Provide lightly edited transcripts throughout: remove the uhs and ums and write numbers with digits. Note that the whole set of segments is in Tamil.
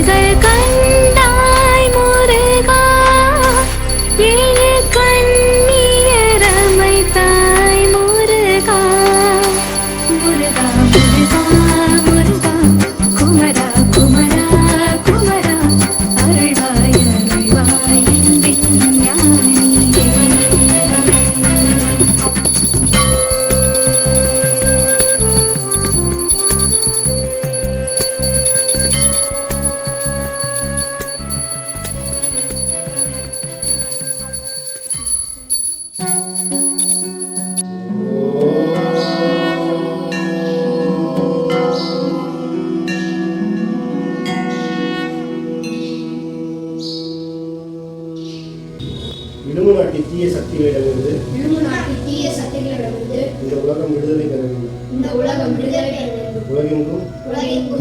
கண்கள் கண்டாய் முருகா ஏழு கண்ணியரமை தாய் முருகா முருகா முருகா முருகா குமரா குமரா குமரா அருள்வாய் அருள்வாய் என் ஞானியே. இலுமினாட்டி தீய சக்திகளிடமிருந்து தீய சக்திகளிடமிருந்து இந்த உலகம் விடுதலை பெற வேண்டும். இந்த உலகம் விடுதலை பெற வேண்டும். உலகெங்கும்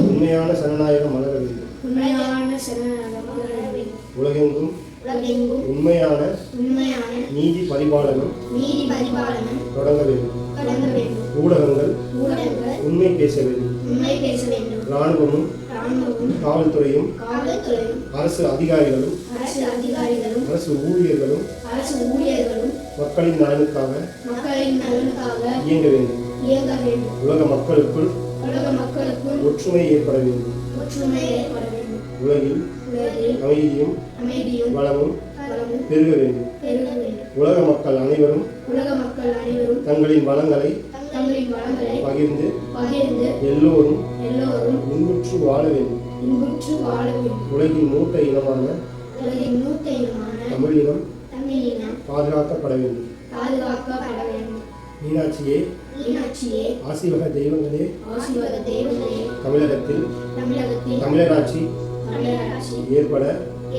உண்மையான சனநாயகம் மலர வேண்டும். உண்மையான சரணாகம மலர வேண்டும். உலகெங்கும் உலகெங்கும் உண்மையான உண்மையான நீதி பரிபாலனம் நீதி பரிபாலனம் தொடங்க வேண்டும். தொடங்க வேண்டும். ஊடகங்கள் ஊடகங்கள் உண்மை பேச வேண்டும். உண்மை பேச வேண்டும். இராணுவமும் ராணுவமும் காவல்துறையும் காவல்துறையும் அரசு அதிகாரிகளும் அரசு அதிகாரிகளும் அரசு ஊழியர்களும் அரசு ஊழியர்களும் மக்களின் நலனுக்காக மக்களின் நலனுக்காக இயங்க வேண்டும். இயங்க வேண்டும். உலக மக்களுக்குள் உலக மக்களுக்குள் ஒற்றுமை ஏற்பட வேண்டும். ஒற்றுமை ஏற்பட வேண்டும். உலகில் உலகில் அமைதியும் அமைதியும் வளமும் வளமும் பெருக வேண்டும். பெருக வேண்டும். உலக மக்கள் அனைவரும் உலக மக்கள் அனைவரும் தங்களின் வளங்களை தங்களின் வளங்களை பகிர்ந்து பகிர்ந்து எல்லோரும் எல்லோரும் இன்புற்று வாழ வேண்டும். இன்புற்று வாழ வேண்டும். உலகின் மூத்த இனமான உலகின் மூத்த இனமான தமிழினம் தமிழினம் பாதுகாக்கப்பட வேண்டும். பாதுகாக்கப்பட வேண்டும். மீனாட்சியே, மீனாட்சியே, ஆசீர்வாத தெய்வங்களே, ஆசீர்வாத தெய்வங்களே, தமிழகத்தில் தமிழகத்தில் தமிழராட்சி தமிழராட்சி ஏற்பட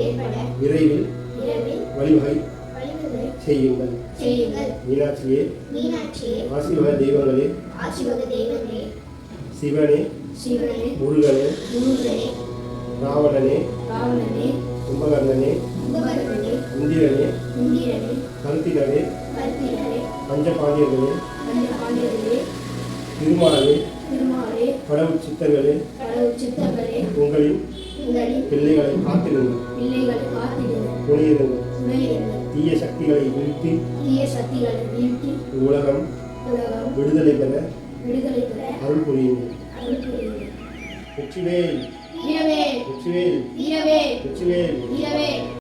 ஏற்பட விரைவில் விரைவில் வழிவகை வழிவகை செய்யுங்கள். செய்யுங்கள். மீனாட்சியே, மீனாட்சியே, ஆசீர்வாத தெய்வங்களே, ஆசீர்வாத தெய்வங்களே, சிவனே, சிவனே, முருகனே, முருகனே, ராவணனே, ராவணனே, கும்பகர்ணனே, கும்பகர்ணனே, இந்திரனே, இந்திரனே, கருத்தினரே, கர்த்தினரே, பஞ்சபாண்டியர்களே, பஞ்சபாண்டியர்களே, திருமாலே, திருமாலே, கடவுள் சித்தர்களே, கடவுள் சித்தர்களே, உங்களின் உங்களின் பிள்ளைகளை காத்திருங்கள். பிள்ளைகளை காத்திடுங்கள். துணையிருங்கள். துணையிருங்கள். தீய சக்திகளை வீழ்த்தி தீய சக்திகளை வீழ்த்தி உலகம் உலகம் விடுதலை பெற விடுதலை பெற அருள் புரியுங்கள். அருள் புரியுங்கள். வெற்றிவேல், வீரவேல், வெற்றிவேல், வீரவேல், வெற்றிவேல். வீரவேல்.